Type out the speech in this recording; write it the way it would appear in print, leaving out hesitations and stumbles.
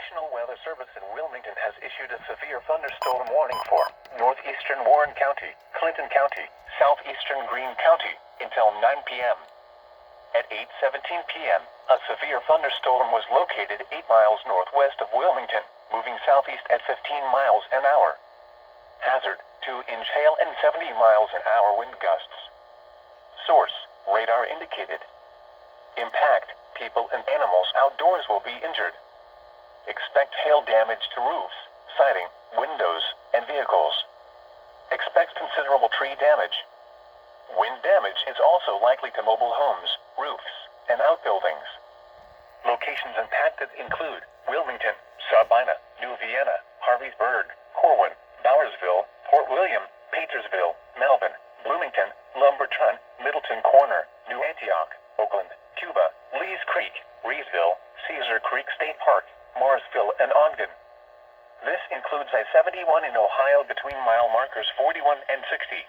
National Weather Service in Wilmington has issued a severe thunderstorm warning for northeastern Warren County, Clinton County, southeastern Greene County until 9 p.m. At 8:17 p.m., a severe thunderstorm was located 8 miles northwest of Wilmington, moving southeast at 15 miles an hour. Hazard, 2-inch hail and 70 miles an hour wind gusts. Source, radar indicated. Impact, people and animals outdoors will be injured. Expect hail damage to roofs, siding, windows, and vehicles. Expect considerable tree damage. Wind damage is also likely to mobile homes, roofs, and outbuildings. Locations impacted include Wilmington, Sabina, New Vienna, Harveysburg, Corwin, Bowersville, Port William, Paintersville, Melvin, Bloomington, Lumberton, Middleton Corner, New Antioch, Oakland, Cuba, Lees Creek, Reesville, Cedar Creek State Park, Marsville, and Ogden. This includes I-71 in Ohio between mile markers 41 and 60.